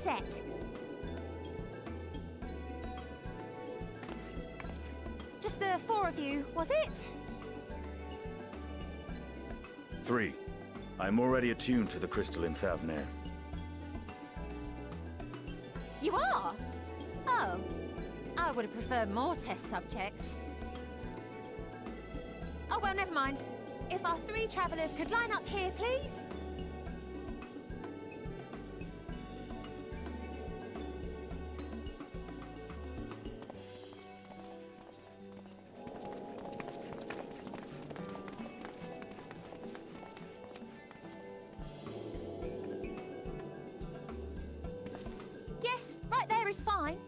set. Just the 4 of you, was it? 3. I'm already attuned to the crystal in Thavnair. You are? Oh. I would have preferred more test subjects. Oh, well, never mind. If our 3 travelers could line up here, please. Yes, right there is fine.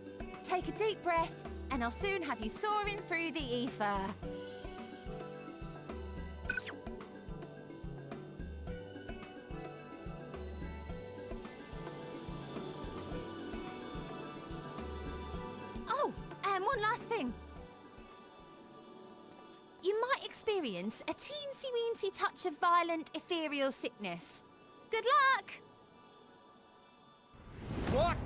Take a deep breath, and I'll soon have you soaring through the ether. Oh, and one last thing. You might experience a teensy-weensy touch of violent ethereal sickness. Good luck! What?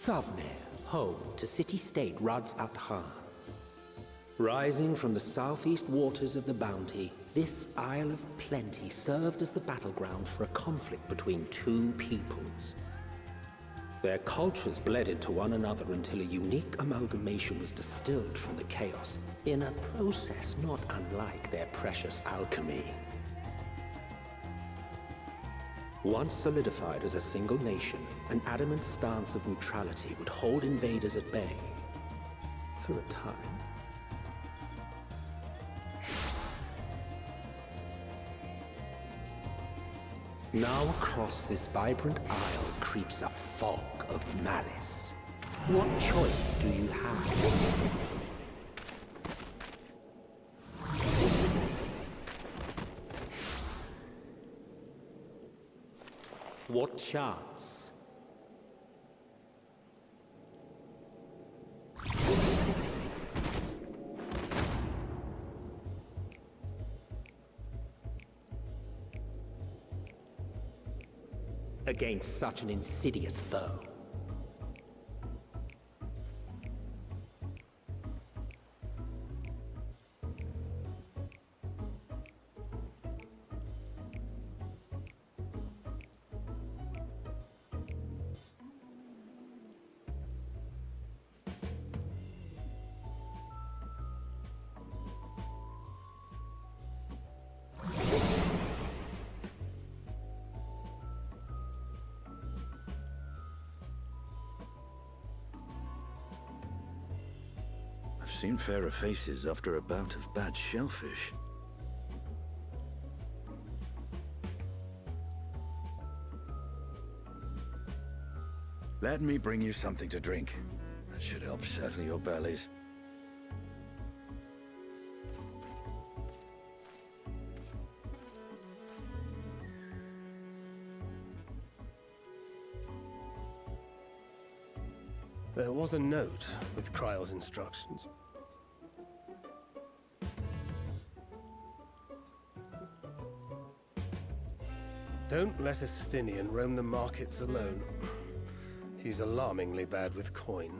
Thavnair, home to city-state Radz-at-Han. Rising from the southeast waters of the Bounty, this Isle of Plenty served as the battleground for a conflict between 2 peoples. Their cultures bled into one another until a unique amalgamation was distilled from the chaos, in a process not unlike their precious alchemy. Once solidified as a single nation, an adamant stance of neutrality would hold invaders at bay for a time. Now across this vibrant isle creeps a fog of malice. What choice do you have? What chance? Against such an insidious foe. I've seen fairer faces after a bout of bad shellfish. Let me bring you something to drink. That should help settle your bellies. There was a note with Kryle's instructions. Don't let a Stinian roam the markets alone. He's alarmingly bad with coin.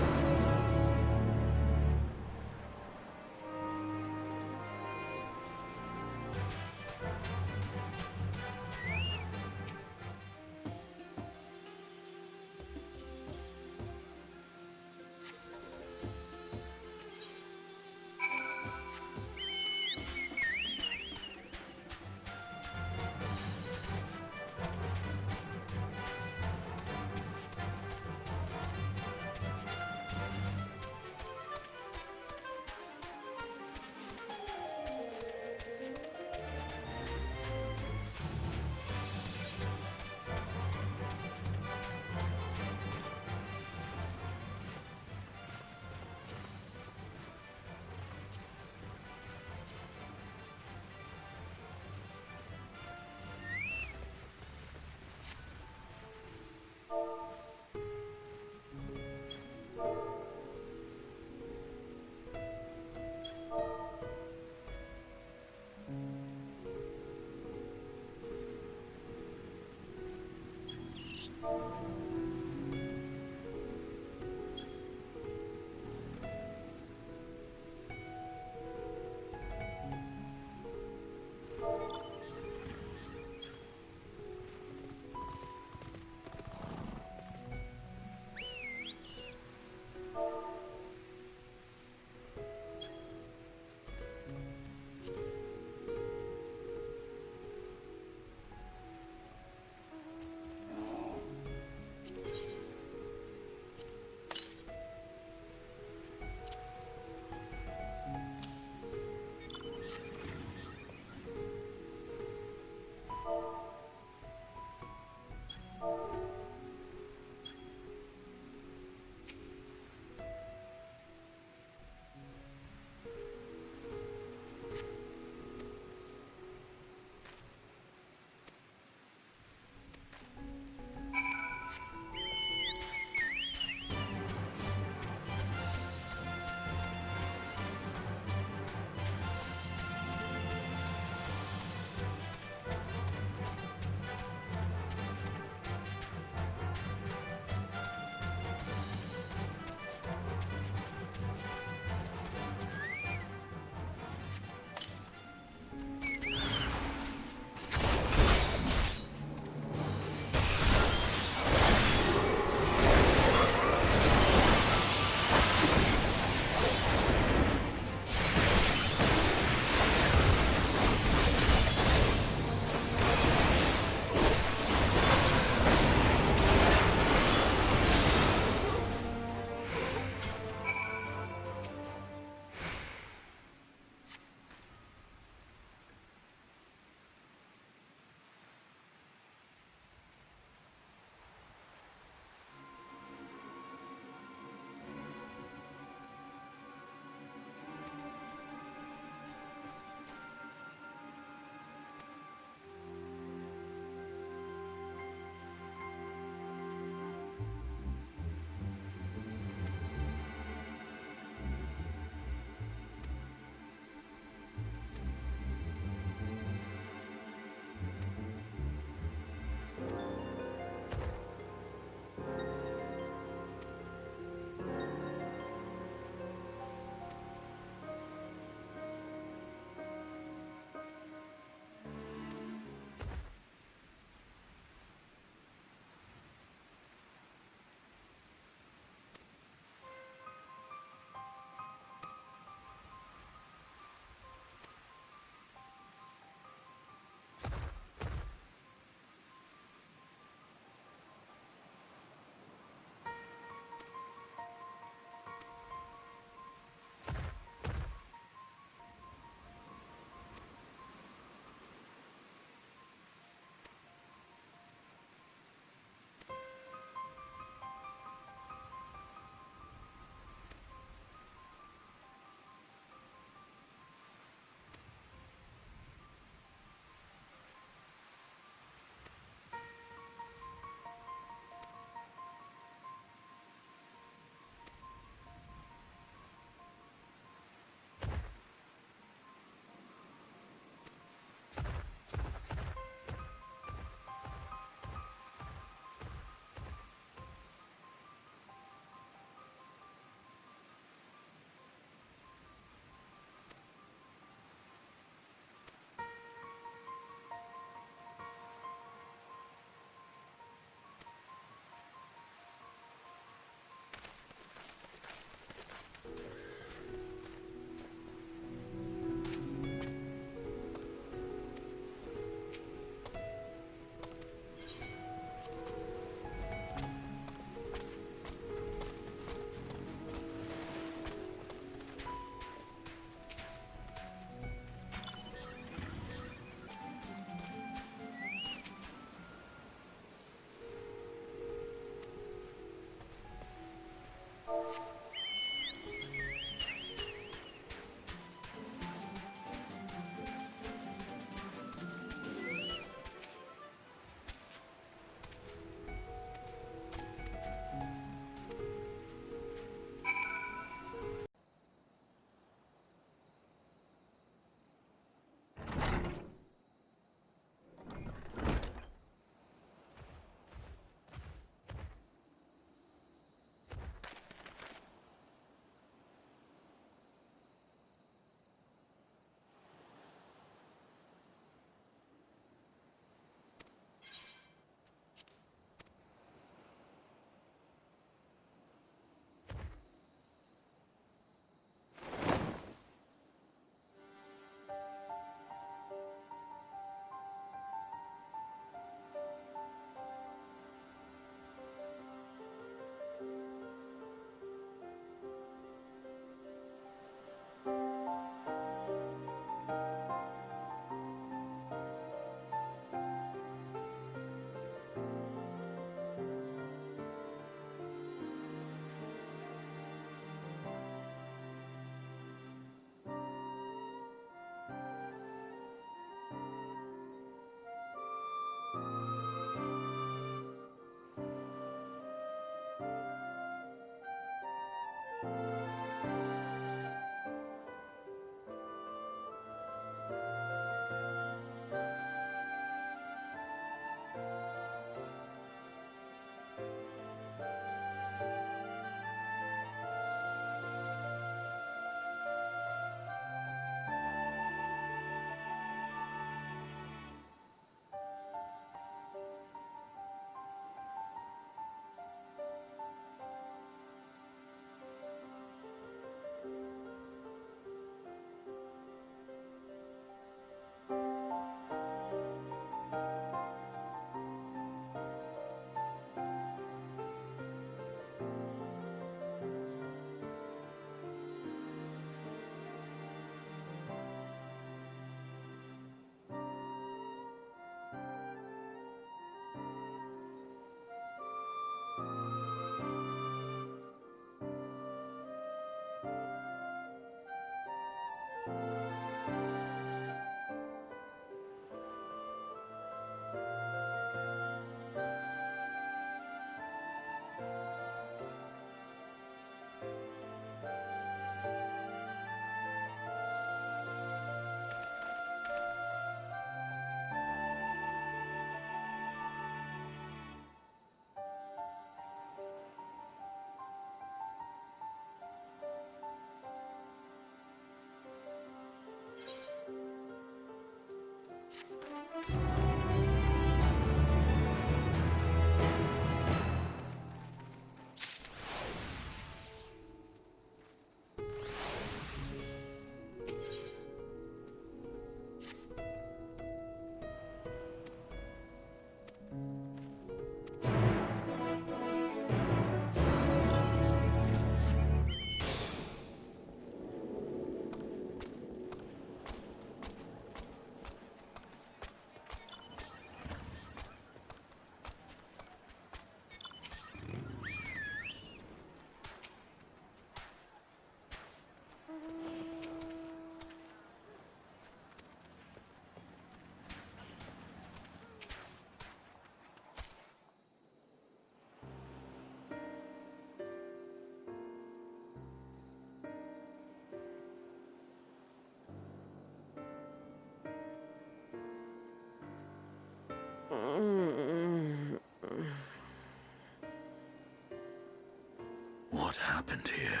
What happened here?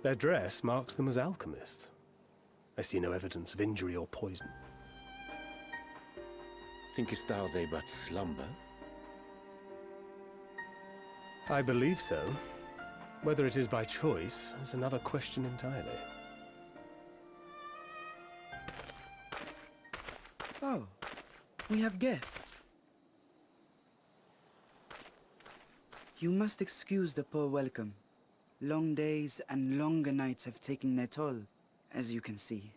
Their dress marks them as alchemists. I see no evidence of injury or poison. Thinkest thou they but slumber? I believe so. Whether it is by choice is another question entirely. Oh, we have guests. You must excuse the poor welcome. Long days and longer nights have taken their toll, as you can see.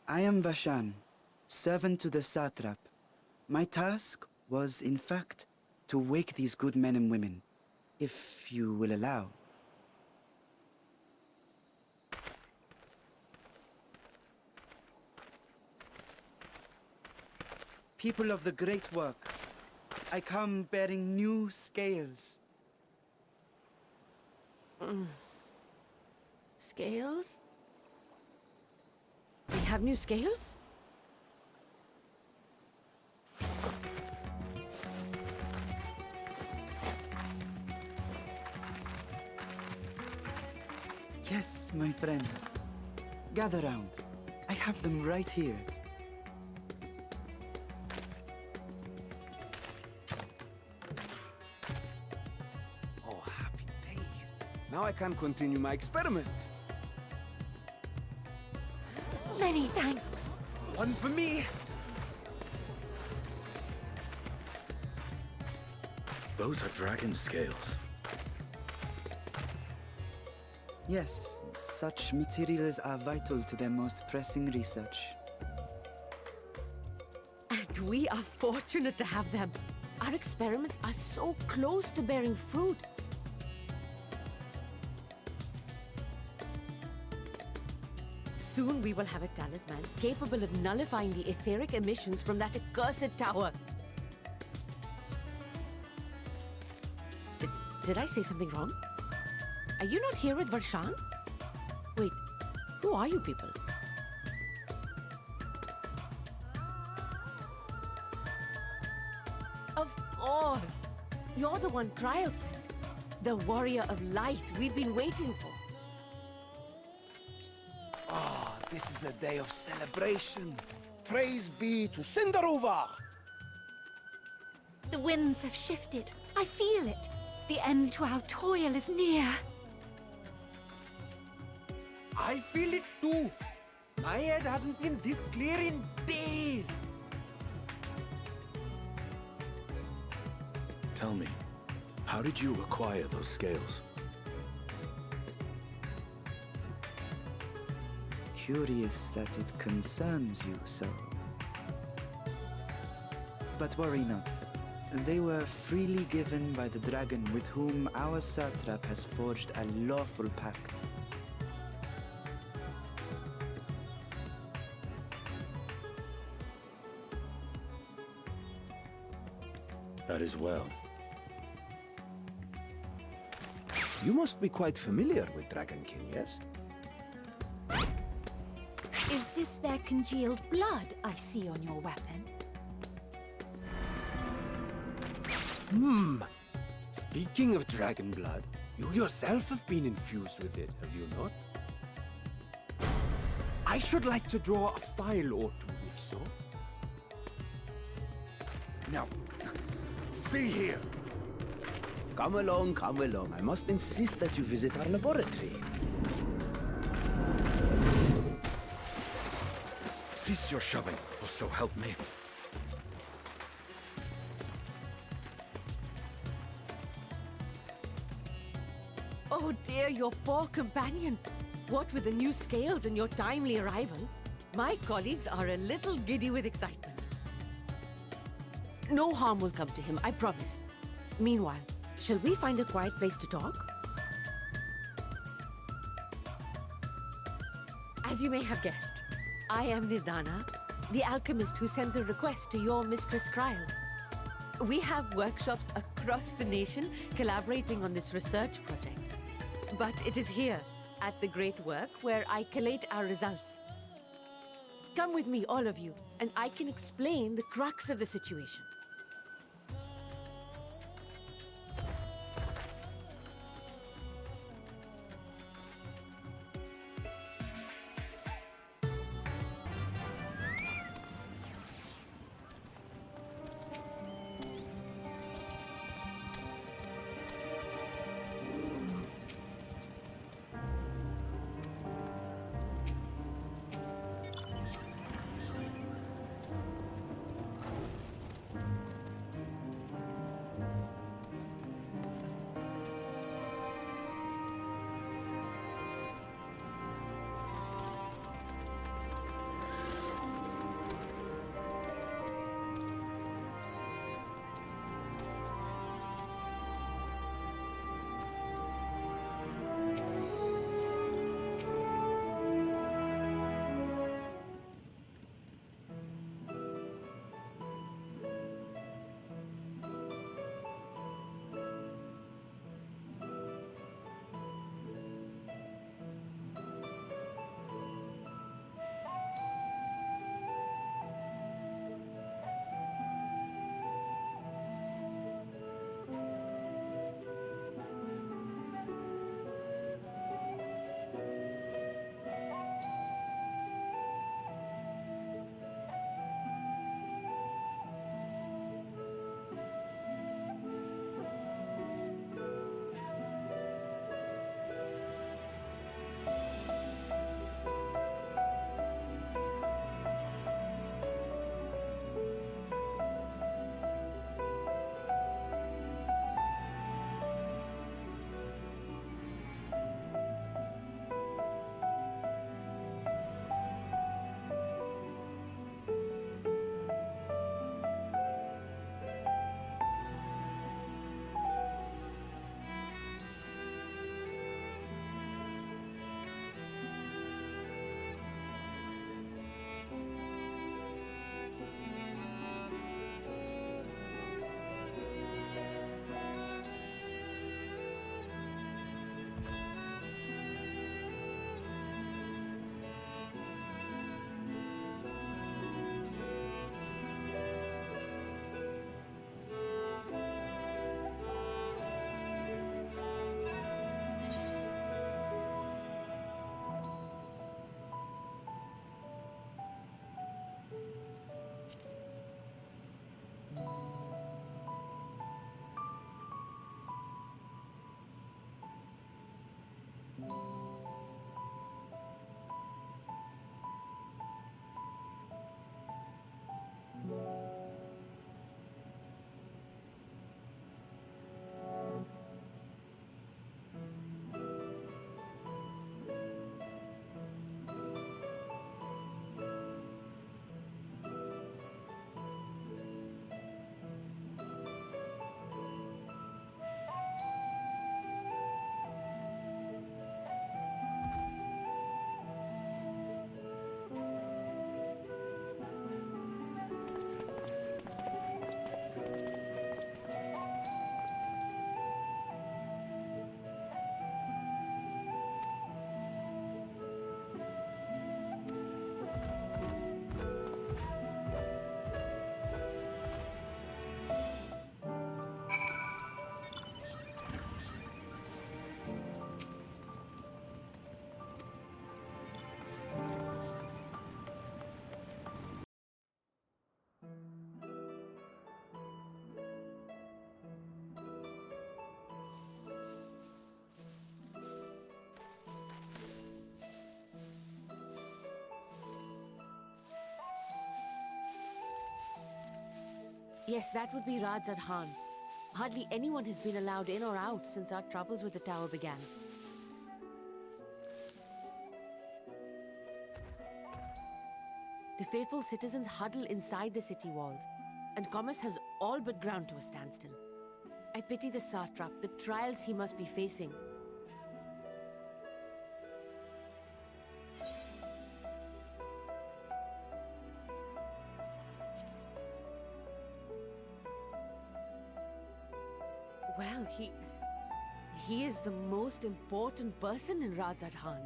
I am Vashan, servant to the satrap. My task was, in fact, to wake these good men and women, if you will allow. People of the great work, I come bearing new scales. Scales? We have new scales? Yes, my friends. Gather round. I have them right here. Oh, happy day. Now I can continue my experiment. Many thanks. One for me. Those are dragon scales. Yes, such materials are vital to their most pressing research. And we are fortunate to have them. Our experiments are so close to bearing fruit. Soon we will have a talisman capable of nullifying the etheric emissions from that accursed tower. Did I say something wrong? Are you not here with Varshan? Wait, who are you people? Of course! You're the one Kryl sent. The warrior of light we've been waiting for. Ah, this is a day of celebration. Praise be to Cinderova! The winds have shifted. I feel it. The end to our toil is near. I feel it too. My head hasn't been this clear in days. Tell me, how did you acquire those scales? Curious that it concerns you so. But worry not. They were freely given by the dragon with whom our satrap has forged a lawful pact. That is well. You must be quite familiar with Dragon King, yes? Is this their congealed blood I see on your weapon? Speaking of dragon blood, you yourself have been infused with it, have you not? I should like to draw a file or two, if so. Now, see here. Come along, come along. I must insist that you visit our laboratory. Cease your shoving, or so help me. Oh dear, your poor companion. What with the new scales and your timely arrival, my colleagues are a little giddy with excitement. No harm will come to him, I promise. Meanwhile, shall we find a quiet place to talk? As you may have guessed, I am Nidana, the alchemist who sent the request to your Mistress Kryl. We have workshops across across the nation collaborating on this research project. But it is here, at the great work, where I collate our results. Come with me, all of you, and I can explain the crux of the situation. Yes, that would be Radz-at-Han. Hardly anyone has been allowed in or out since our troubles with the tower began. The faithful citizens huddle inside the city walls, and commerce has all but ground to a standstill. I pity the satrap, the trials he must be facing. Well, he is the most important person in Radz-at-Han.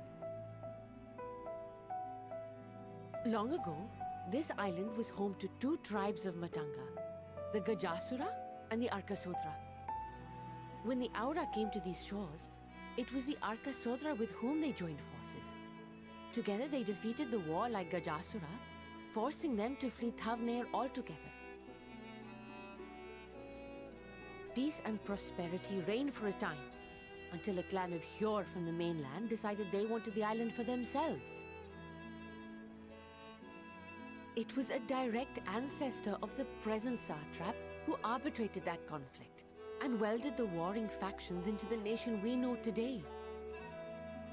Long ago, this island was home to two tribes of Matanga, the Gajasura and the Arkasodra. When the Aura came to these shores, it was the Arkasodra with whom they joined forces. Together they defeated the warlike Gajasura, forcing them to flee Thavnair altogether. Peace and prosperity reigned for a time, until a clan of Hjor from the mainland decided they wanted the island for themselves. It was a direct ancestor of the present satrap who arbitrated that conflict and welded the warring factions into the nation we know today.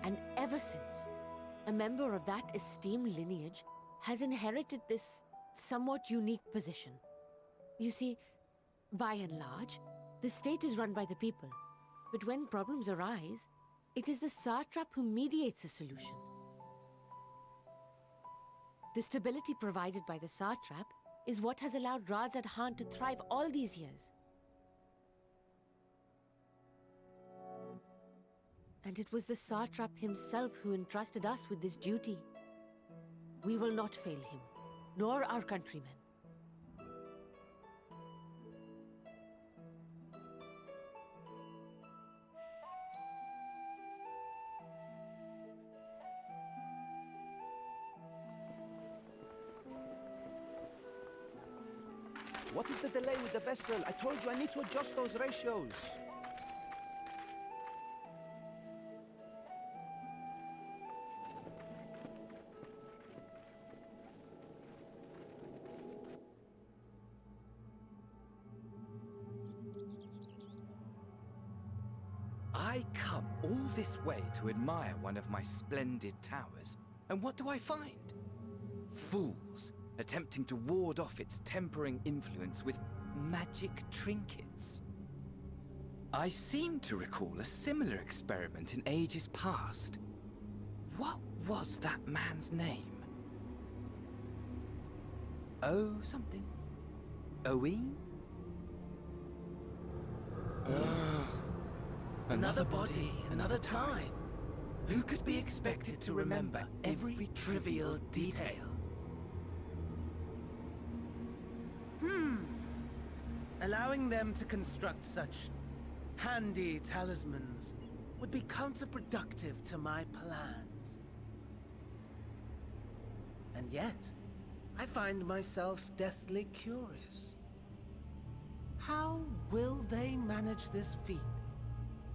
And ever since, a member of that esteemed lineage has inherited this somewhat unique position. You see, by and large, the state is run by the people. But when problems arise, it is the satrap who mediates a solution. The stability provided by the satrap is what has allowed Radz-at-Han to thrive all these years. And it was the satrap himself who entrusted us with this duty. We will not fail him, nor our countrymen. What is the delay with the vessel? I told you I need to adjust those ratios. I come all this way to admire one of my splendid towers, and what do I find? Fools attempting to ward off its tempering influence with magic trinkets. I seem to recall a similar experiment in ages past. What was that man's name? Oh, something. Owen? Another body, another time. Who could be expected to remember every trivial detail? Allowing them to construct such handy talismans would be counterproductive to my plans. And yet, I find myself deathly curious. How will they manage this feat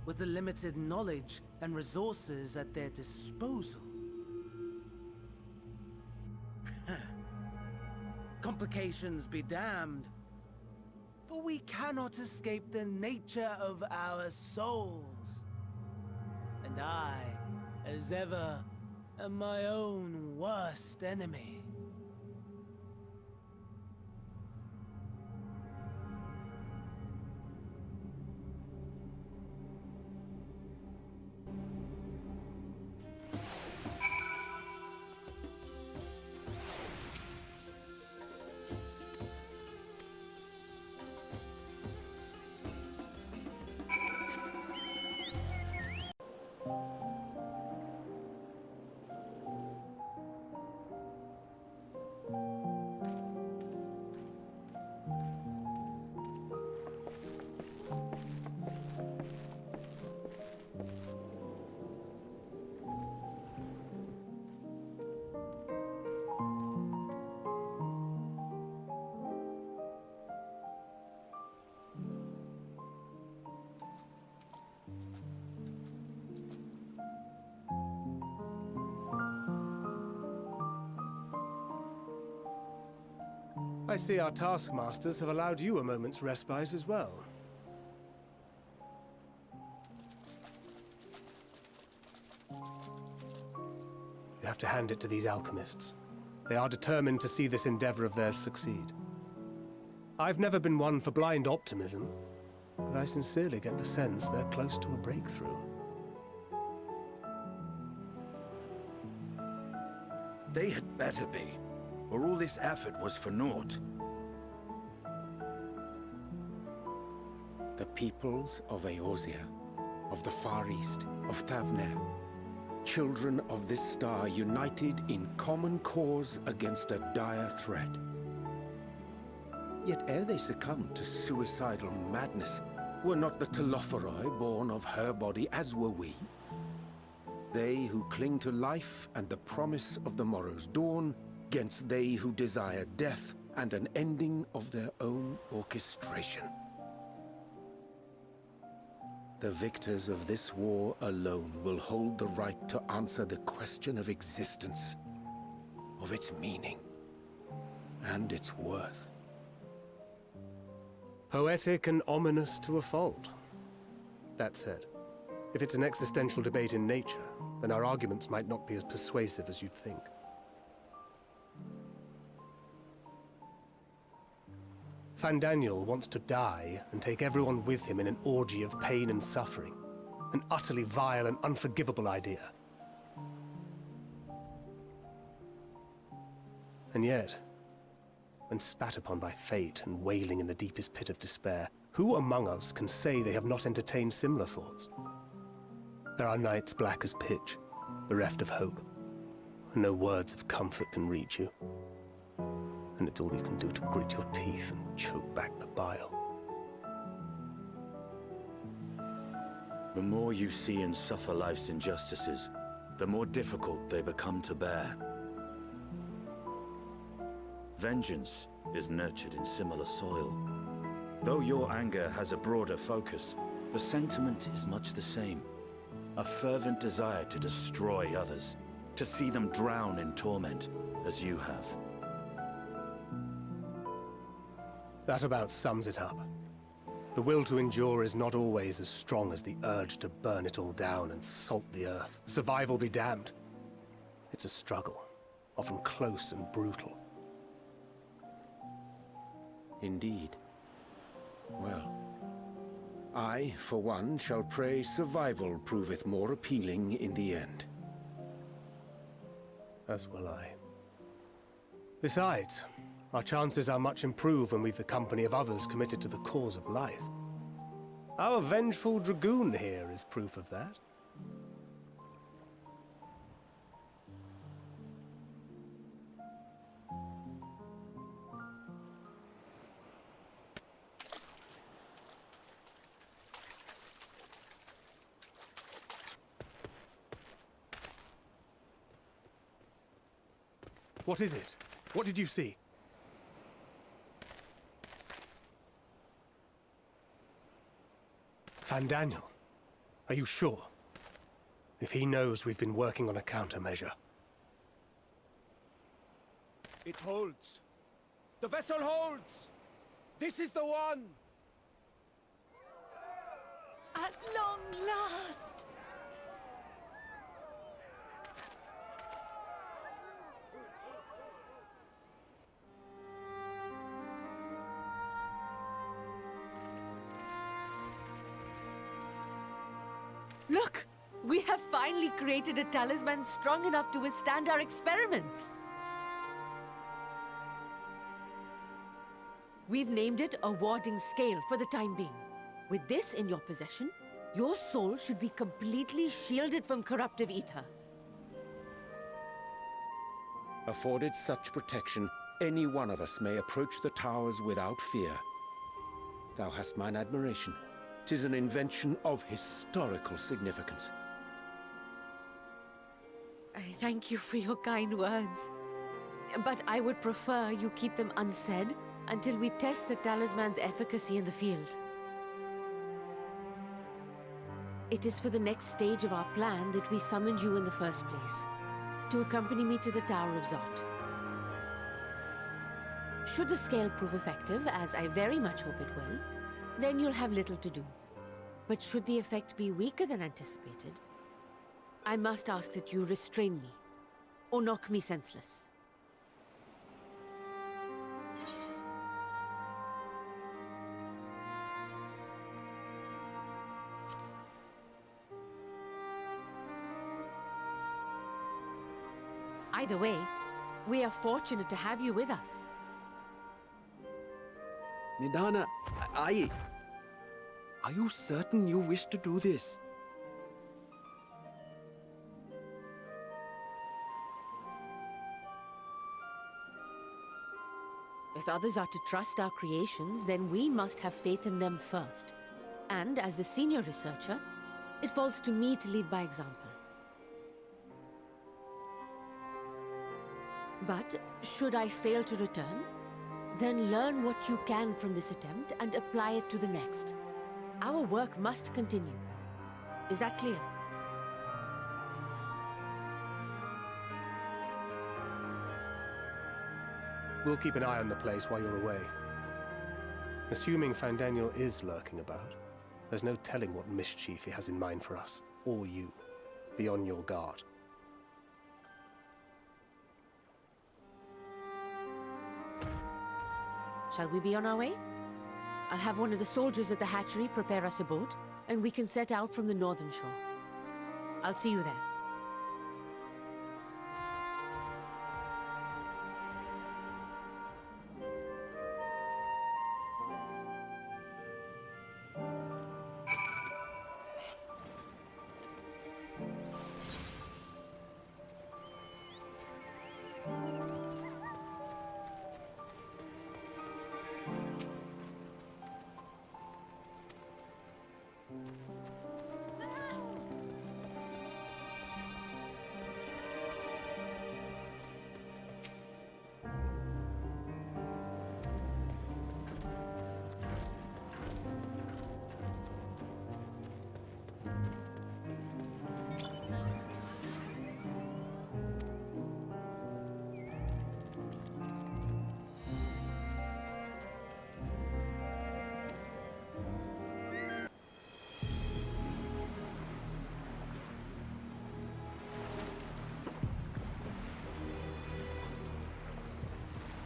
with the limited knowledge and resources at their disposal? Complications be damned. For we cannot escape the nature of our souls. And I, as ever, am my own worst enemy. I see our taskmasters have allowed you a moment's respite as well. You have to hand it to these alchemists. They are determined to see this endeavor of theirs succeed. I've never been one for blind optimism, but I sincerely get the sense they're close to a breakthrough. They had better be, or all this effort was for naught. The peoples of Eorzea, of the Far East, of Thavner, children of this star united in common cause against a dire threat. Yet ere they succumbed to suicidal madness, were not the Telophoroi born of her body as were we? They who cling to life and the promise of the morrow's dawn, against they who desire death and an ending of their own orchestration. The victors of this war alone will hold the right to answer the question of existence, of its meaning, and its worth. Poetic and ominous to a fault. That said, if it's an existential debate in nature, then our arguments might not be as persuasive as you'd think. Fandaniel wants to die and take everyone with him in an orgy of pain and suffering. An utterly vile and unforgivable idea. And yet, when spat upon by fate and wailing in the deepest pit of despair, who among us can say they have not entertained similar thoughts? There are nights black as pitch, bereft of hope, and no words of comfort can reach you. And it's all you can do to grit your teeth and choke back the bile. The more you see and suffer life's injustices, the more difficult they become to bear. Vengeance is nurtured in similar soil. Though your anger has a broader focus, the sentiment is much the same. A fervent desire to destroy others, to see them drown in torment, as you have. That about sums it up. The will to endure is not always as strong as the urge to burn it all down and salt the earth. Survival be damned. It's a struggle, often close and brutal. Indeed. Well, I, for one, shall pray survival proveth more appealing in the end. As will I. Besides, our chances are much improved when we've the company of others committed to the cause of life. Our vengeful dragoon here is proof of that. What is it? What did you see? Fandaniel, are you sure? If he knows we've been working on a countermeasure. It holds. The vessel holds! This is the one! At long last! Look! We have finally created a talisman strong enough to withstand our experiments! We've named it a warding scale for the time being. With this in your possession, your soul should be completely shielded from corruptive ether. Afforded such protection, any one of us may approach the towers without fear. Thou hast mine admiration. 'Tis an invention of historical significance. I thank you for your kind words. But I would prefer you keep them unsaid until we test the talisman's efficacy in the field. It is for the next stage of our plan that we summoned you in the first place, to accompany me to the Tower of Zot. Should the scale prove effective, as I very much hope it will, then you'll have little to do. But should the effect be weaker than anticipated, I must ask that you restrain me, or knock me senseless. Either way, we are fortunate to have you with us. Nidana, I... Are you certain you wish to do this? If others are to trust our creations, then we must have faith in them first. And as the senior researcher, it falls to me to lead by example. But should I fail to return, then learn what you can from this attempt and apply it to the next. Our work must continue. Is that clear? We'll keep an eye on the place while you're away. Assuming Fandaniel is lurking about, there's no telling what mischief he has in mind for us, or you. Be on your guard. Shall we be on our way? I'll have one of the soldiers at the hatchery prepare us a boat, and we can set out from the northern shore. I'll see you there.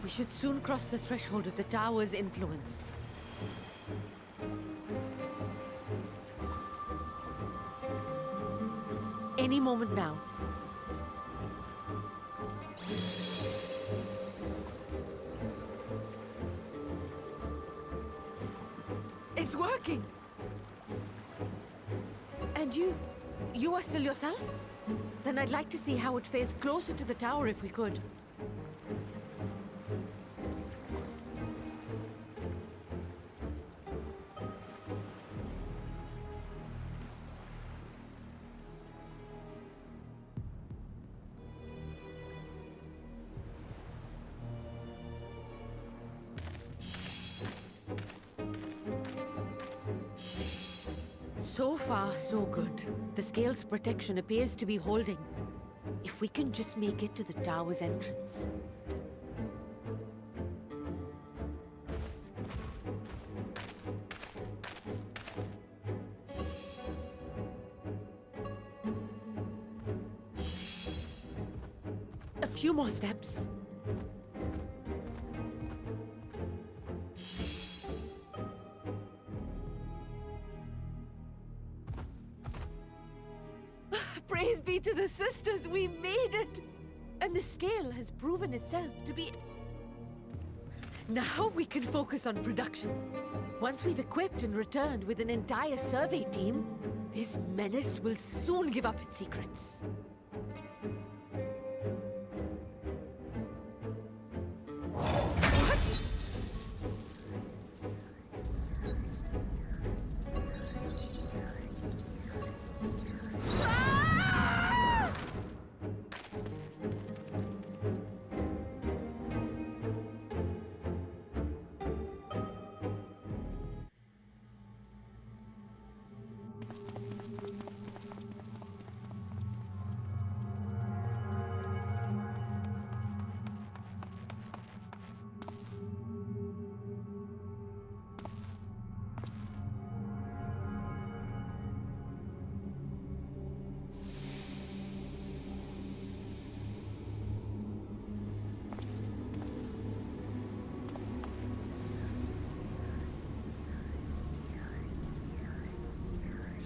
We should soon cross the threshold of the tower's influence. Any moment now. It's working! And you are still yourself? Then I'd like to see how it fares closer to the tower if we could. So far, so good. The scale's protection appears to be holding. If we can just make it to the tower's entrance. A few more steps. Praise be to the sisters, we made it! And the scale has proven itself to be... Now we can focus on production. Once we've equipped and returned with an entire survey team, this menace will soon give up its secrets.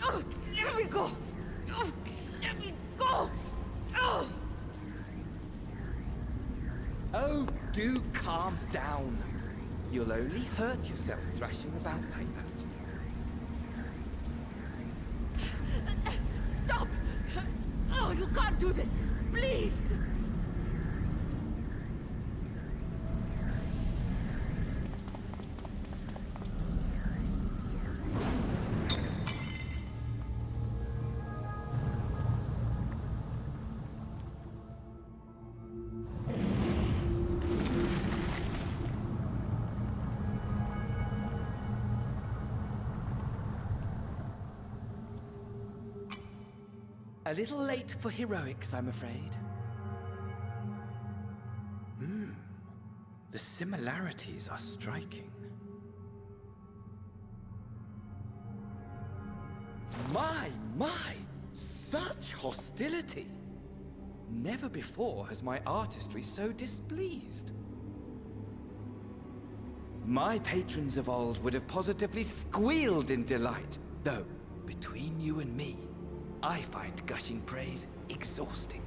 Oh, let me go! Oh, let me go! Oh! Oh, do calm down. You'll only hurt yourself thrashing about like that. You can't do this! Please! A little late for heroics, I'm afraid. The similarities are striking. My! Such hostility! Never before has my artistry so displeased. My patrons of old would have positively squealed in delight, though, between you and me, I find gushing praise exhausting.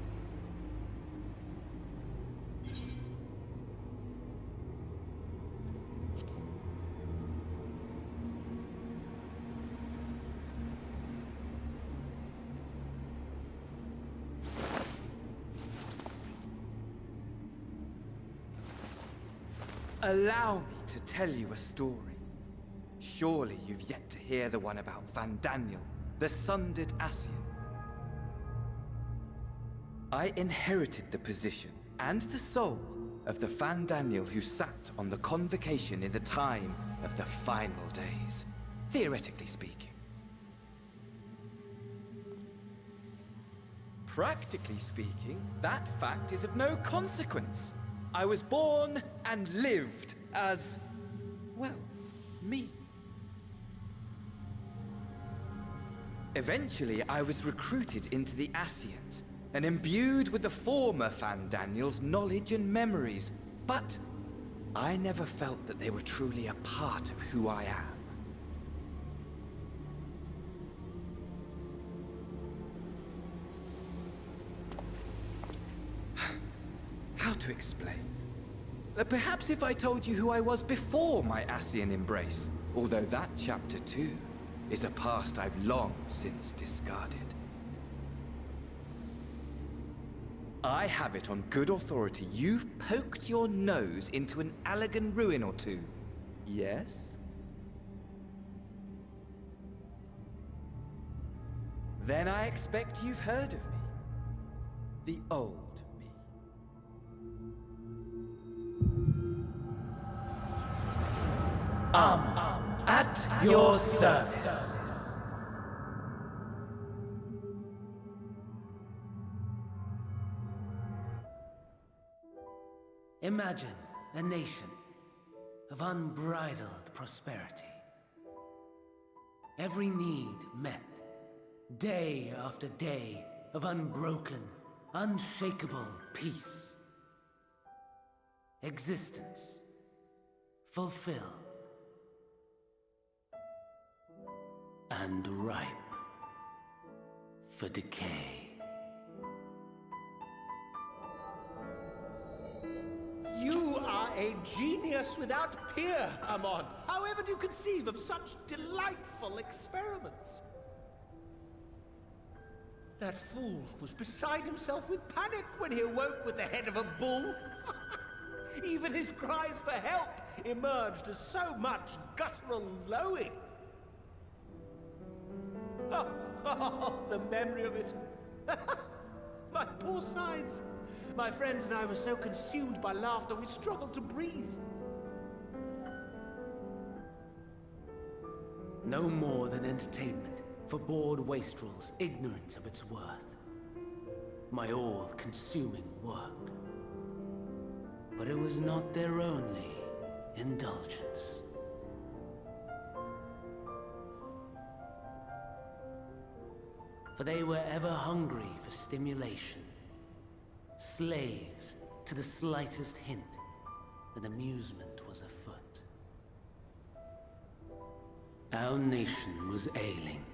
Allow me to tell you a story. Surely you've yet to hear the one about Van Daniel, the sundered Ascian. I inherited the position and the soul of the Van Daniel who sat on the convocation in the time of the final days, theoretically speaking. Practically speaking, that fact is of no consequence. I was born and lived as, well, me. Eventually, I was recruited into the Ascians and imbued with the former Van Daniel's knowledge and memories, but I never felt that they were truly a part of who I am. How to explain? Perhaps if I told you who I was before my Ascian embrace, although that chapter too is a past I've long since discarded. I have it on good authority you've poked your nose into an Allegan ruin or two. Yes? Then I expect you've heard of me. The old me. At your service. Imagine a nation of unbridled prosperity. Every need met, day after day of unbroken, unshakable peace. Existence fulfilled and ripe for decay. You are a genius without peer, Amon. However do you conceive of such delightful experiments? That fool was beside himself with panic when he awoke with the head of a bull. Even his cries for help emerged as so much guttural lowing. Oh, the memory of it. My poor sides. My friends and I were so consumed by laughter we struggled to breathe. No more than entertainment for bored wastrels ignorant of its worth. My all-consuming work. But it was not their only indulgence. For they were ever hungry for stimulation, slaves to the slightest hint that amusement was afoot. Our nation was ailing,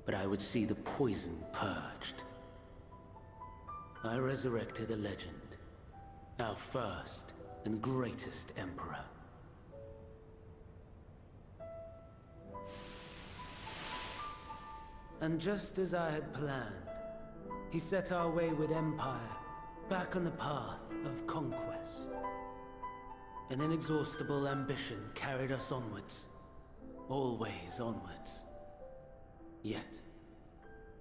but I would see the poison purged. I resurrected a legend, our first and greatest emperor. And just as I had planned, He set our wayward empire back on the path of conquest. An inexhaustible ambition carried us onwards, always onwards. Yet,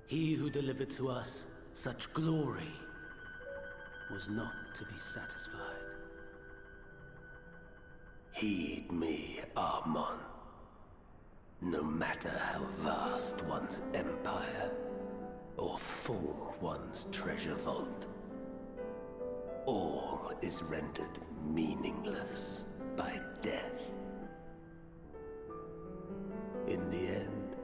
he who delivered to us such glory was not to be satisfied. Heed me, Armon. No matter how vast one's empire, or full one's treasure vault, all is rendered meaningless by death. In the end,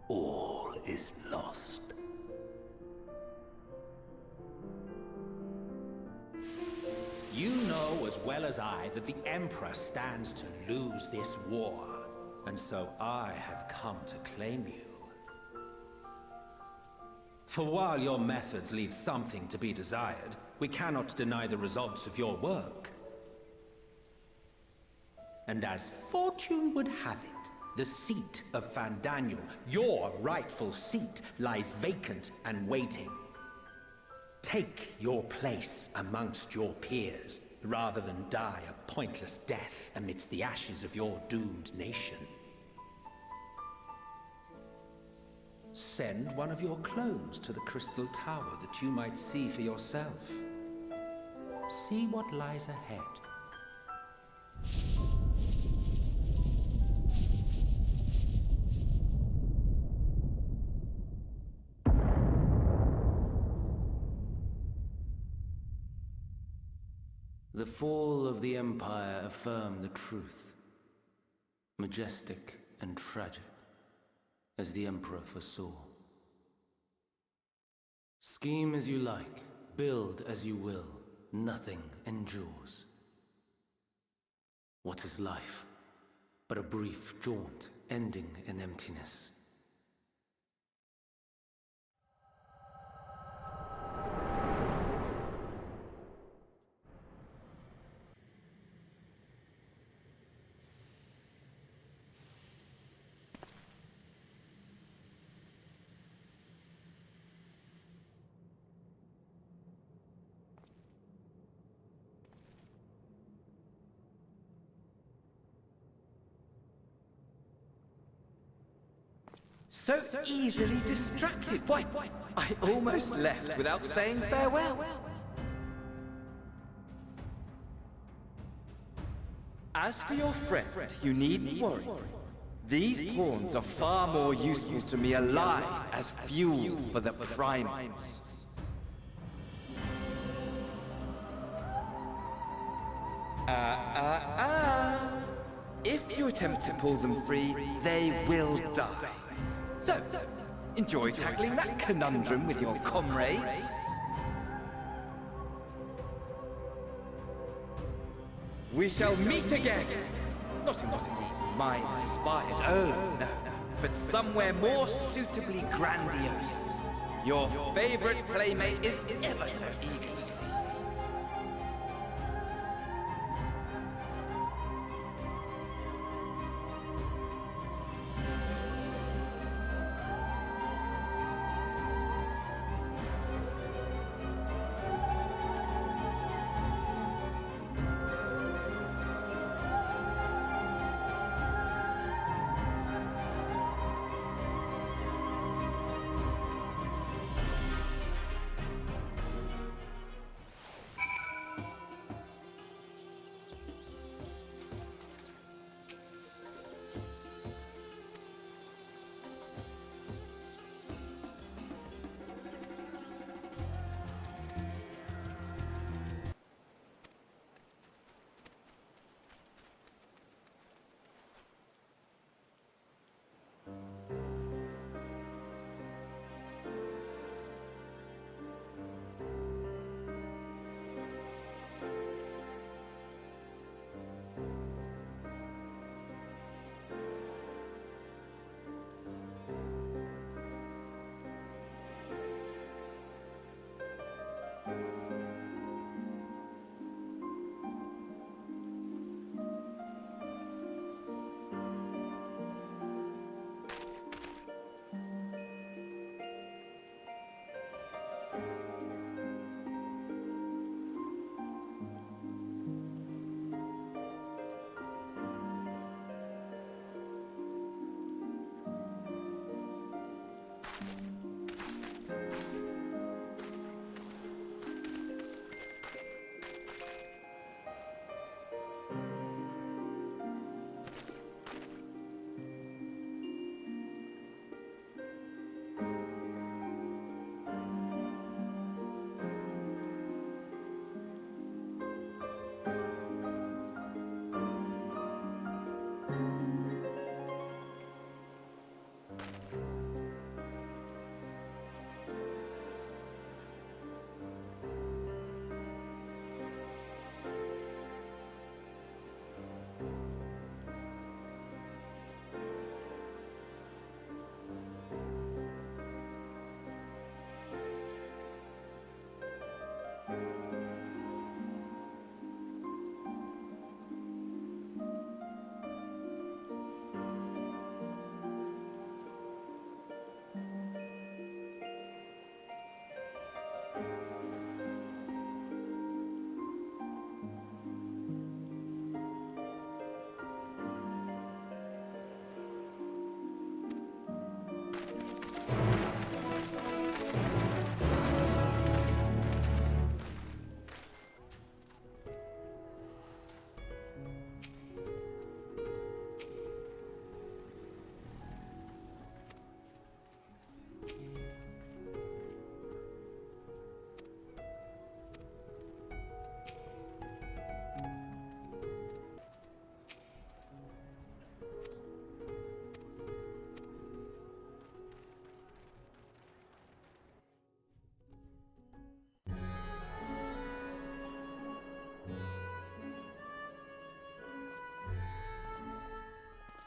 all is lost. You know as well as I that the Emperor stands to lose this war, and so I have come to claim you. For while your methods leave something to be desired, we cannot deny the results of your work. And as fortune would have it, the seat of Fandaniel, your rightful seat, lies vacant and waiting. Take your place amongst your peers, rather than die a pointless death amidst the ashes of your doomed nation. Send one of your clones to the Crystal Tower that you might see for yourself. See what lies ahead. The fall of the Empire affirmed the truth. Majestic and tragic, as the Emperor foresaw. Scheme as you like, build as you will, nothing endures. What is life but a brief jaunt ending in emptiness? So easily distracted. Why, I almost left without saying farewell. As for your friend, you needn't worry. These pawns are far more useful to me alive as fuel for the primals. If you attempt to pull them free, they will die. So, enjoy tackling that conundrum with your comrades. We shall meet again! Not in these minor spires, oh no, but somewhere more suitably grandiose. Your favorite playmate is ever so eager to see.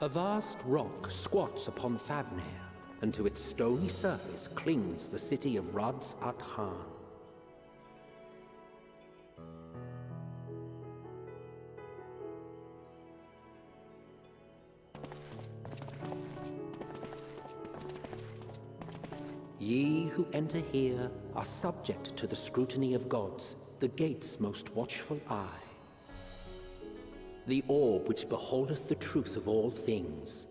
A vast rock squats upon Favnir, and to its stony surface clings the city of Radz-at-Han. Ye who enter here are subject to the scrutiny of gods, the gate's most watchful eye. The orb which beholdeth the truth of all things.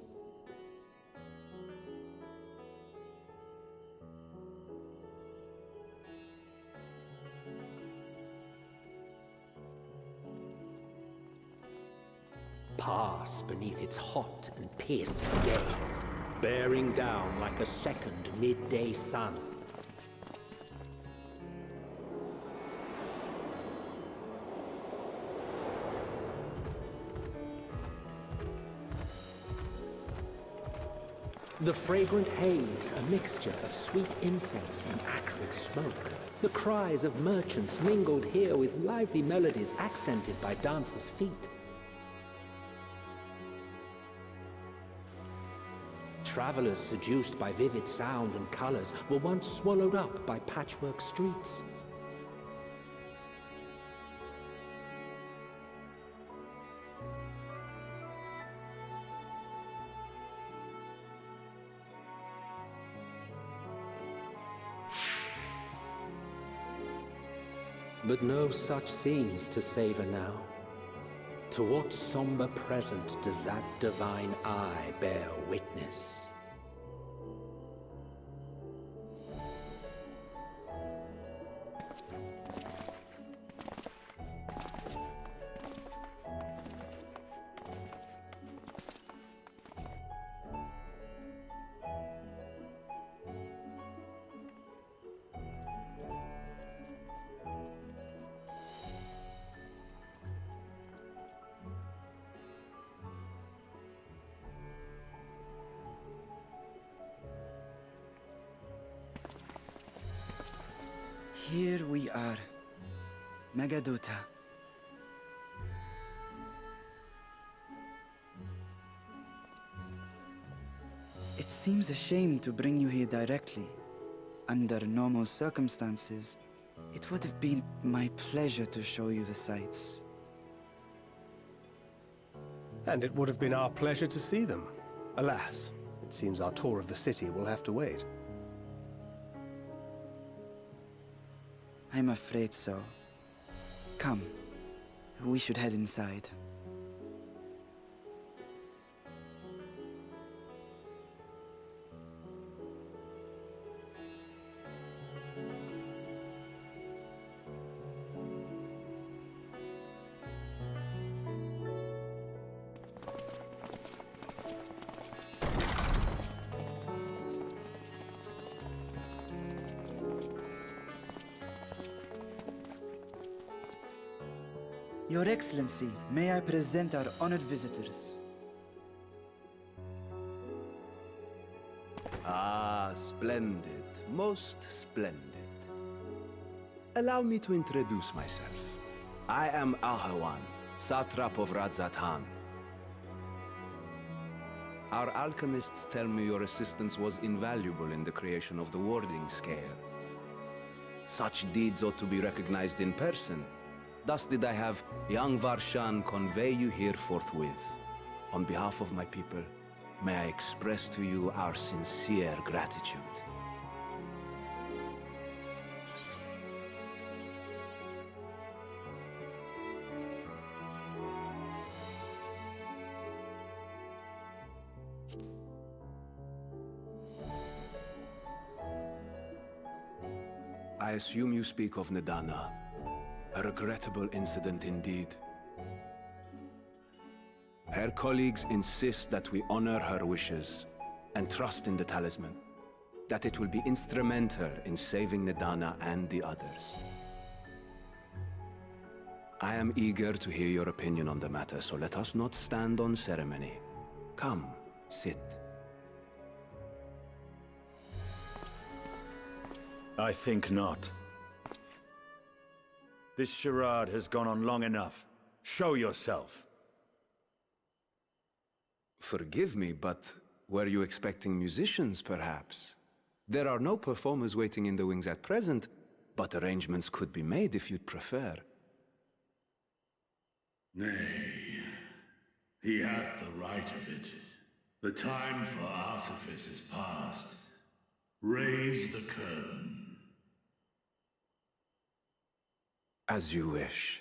Pass beneath its hot and piercing gaze, bearing down like a second midday sun. The fragrant haze, a mixture of sweet incense and acrid smoke. The cries of merchants mingled here with lively melodies accented by dancers' feet. Travelers seduced by vivid sound and colors were once swallowed up by patchwork streets. But no such scenes to savor now. To what somber present does that divine eye bear witness? Here we are, Megadota. It seems a shame to bring you here directly. Under normal circumstances, it would have been my pleasure to show you the sights. And it would have been our pleasure to see them. Alas, it seems our tour of the city will have to wait. I'm afraid so. Come, we should head inside. Your Excellency, may I present our honored visitors? Ah, splendid. Most splendid. Allow me to introduce myself. I am Ahawan, satrap of Radz-at-Han. Our alchemists tell me your assistance was invaluable in the creation of the warding scale. Such deeds ought to be recognized in person. Thus did I have young Varshan convey you here forthwith. On behalf of my people, may I express to you our sincere gratitude. I assume you speak of Nadana. A regrettable incident indeed. Her colleagues insist that we honor her wishes and trust in the talisman, that it will be instrumental in saving Nadana and the others. I am eager to hear your opinion on the matter, so let us not stand on ceremony. Come, sit. I think not. This charade has gone on long enough. Show yourself. Forgive me, but were you expecting musicians, perhaps? There are no performers waiting in the wings at present, but arrangements could be made if you'd prefer. Nay, he hath the right of it. The time for artifice is past. Raise the curtain. As you wish.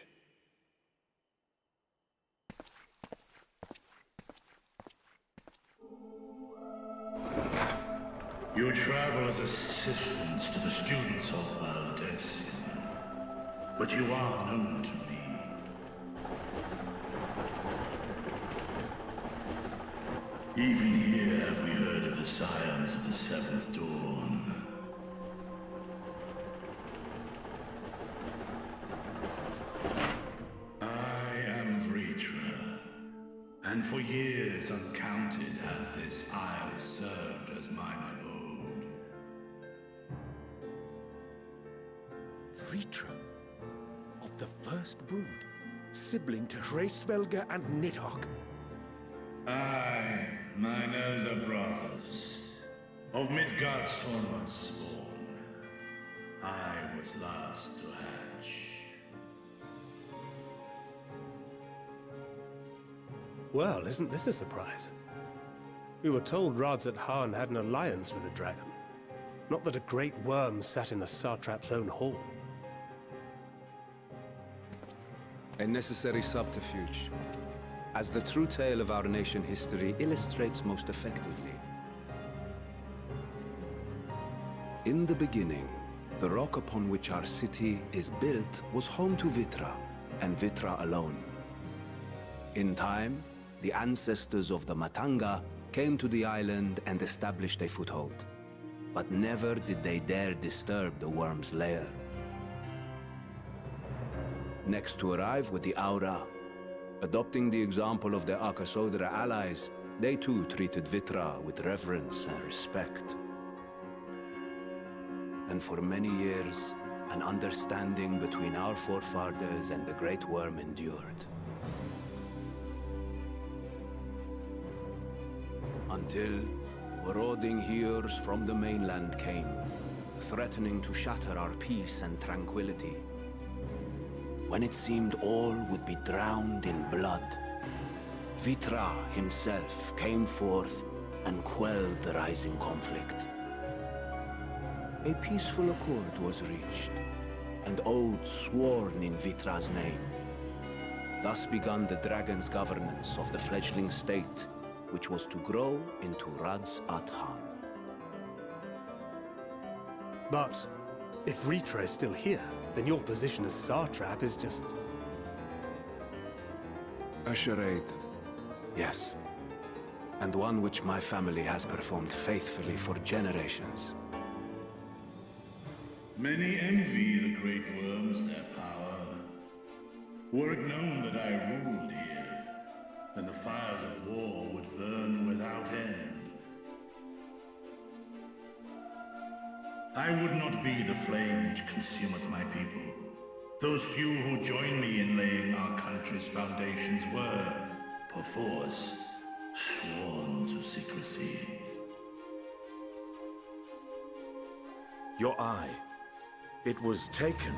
You travel as assistants to the students of Valdesian, but you are known to me. Even here have we heard of the scions of the Seventh Dawn. I am Vritra, and for years uncounted hath this isle served as mine abode. Vritra, of the first brood, sibling to Hraesvelga and Nidhogg. I, mine elder brothers, of Midgardsormr's spawn, I was last to hatch. Well, isn't this a surprise? We were told Radz-at-Han had an alliance with a dragon. Not that a great worm sat in the satrap's own hall. A necessary subterfuge, as the true tale of our nation history illustrates most effectively. In the beginning, the rock upon which our city is built was home to Vitra, and Vitra alone. In time, the ancestors of the Matanga came to the island and established a foothold. But never did they dare disturb the worm's lair. Next to arrive with the Aura, adopting the example of their Akasodra allies, they too treated Vitra with reverence and respect. And for many years, an understanding between our forefathers and the Great Worm endured. Until marauding heroes from the mainland came, threatening to shatter our peace and tranquility. When it seemed all would be drowned in blood, Vitra himself came forth and quelled the rising conflict. A peaceful accord was reached, and oaths sworn in Vitra's name. Thus began the dragon's governance of the fledgling state, which was to grow into Radz-at-Han. But if Vritra is still here, then your position as satrap is just... A charade, yes. And one which my family has performed faithfully for generations. Many envy the Great Worms their power. Were it known that I ruled here, then the fires of war would burn without end. I would not be the flame which consumeth my people. Those few who joined me in laying our country's foundations were, perforce, sworn to secrecy. Your eye. It was taken.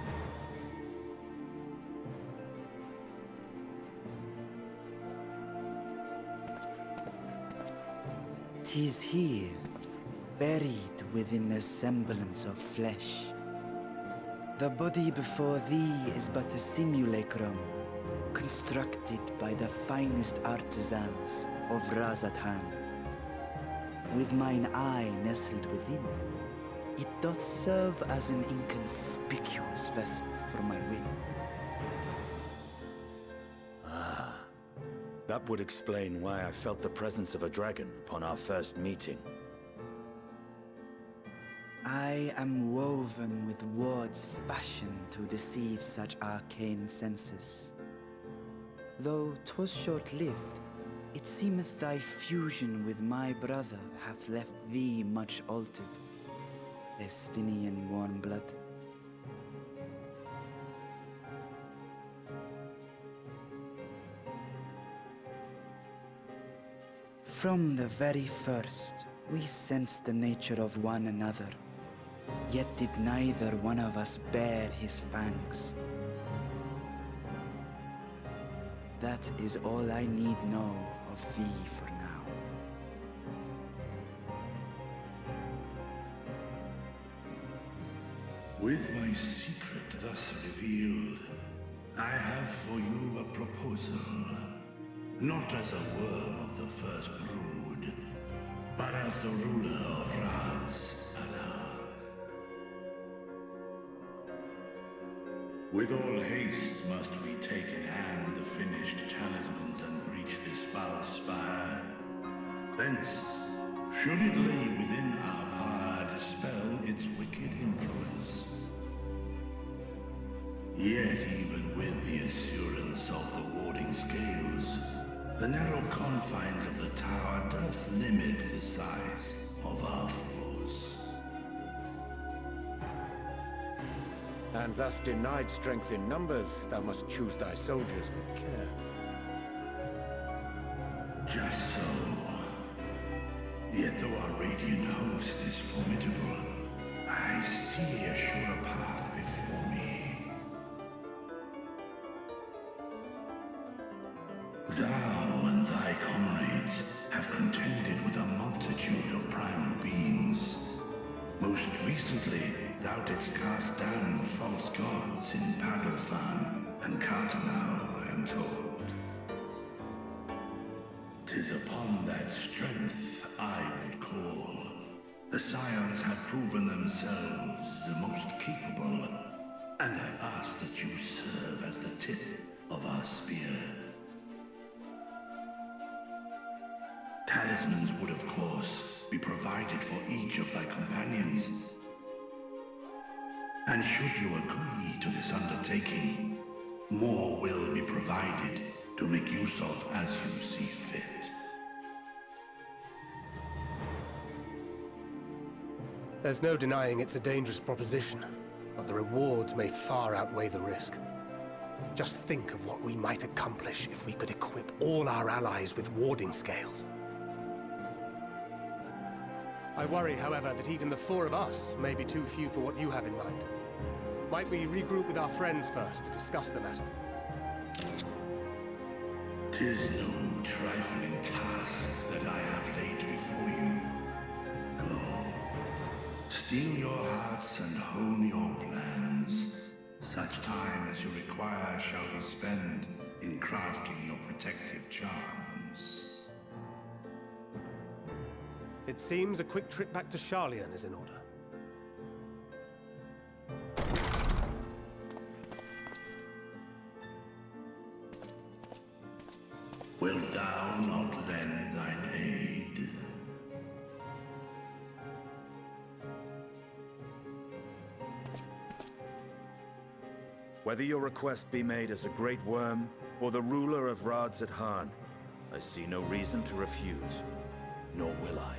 "'Tis here, buried within the semblance of flesh. The body before thee is but a simulacrum, constructed by the finest artisans of Radz-at-Han. With mine eye nestled within, it doth serve as an inconspicuous vessel for my will." That would explain why I felt the presence of a dragon upon our first meeting. I am woven with words fashioned to deceive such arcane senses. Though 'twas short-lived, it seemeth thy fusion with my brother hath left thee much altered, Estinian warm blood. From the very first, we sensed the nature of one another. Yet did neither one of us bare his fangs. That is all I need know of thee for now. With my secret thus revealed, I have for you a proposal. Not as a worm of the first brood, but as the ruler of Radz-at-Han. With all haste must we take in hand the finished talismans and breach this foul spire. Thence, should it lay within our power, dispel its wicked influence. Yet even with the assurance of the warding scales, the narrow confines of the tower doth limit the size of our force. And thus denied strength in numbers, thou must choose thy soldiers with care. Just so. Yet though our radiant host is formidable, I see a surer path before me. Thou and thy comrades have contended with a multitude of primal beings. Most recently, thou didst cast down false gods in Radz-at-Han and Cartanau, I am told. 'Tis upon that strength I would call. The Scions have proven themselves the most capable, and I ask that you serve as the tip of our spear. Talismans would, of course, be provided for each of thy companions. And should you agree to this undertaking, more will be provided to make use of as you see fit. There's no denying it's a dangerous proposition, but the rewards may far outweigh the risk. Just think of what we might accomplish if we could equip all our allies with warding scales. I worry, however, that even the four of us may be too few for what you have in mind. Might we regroup with our friends first to discuss the matter? 'Tis no trifling task that I have laid before you. Go, steel your hearts and hone your plans. Such time as you require shall be spent in crafting your protective charms. It seems a quick trip back to Charlian is in order. Wilt thou not lend thine aid? Whether your request be made as a great worm or the ruler of Radz-at-Han, I see no reason to refuse, nor will I.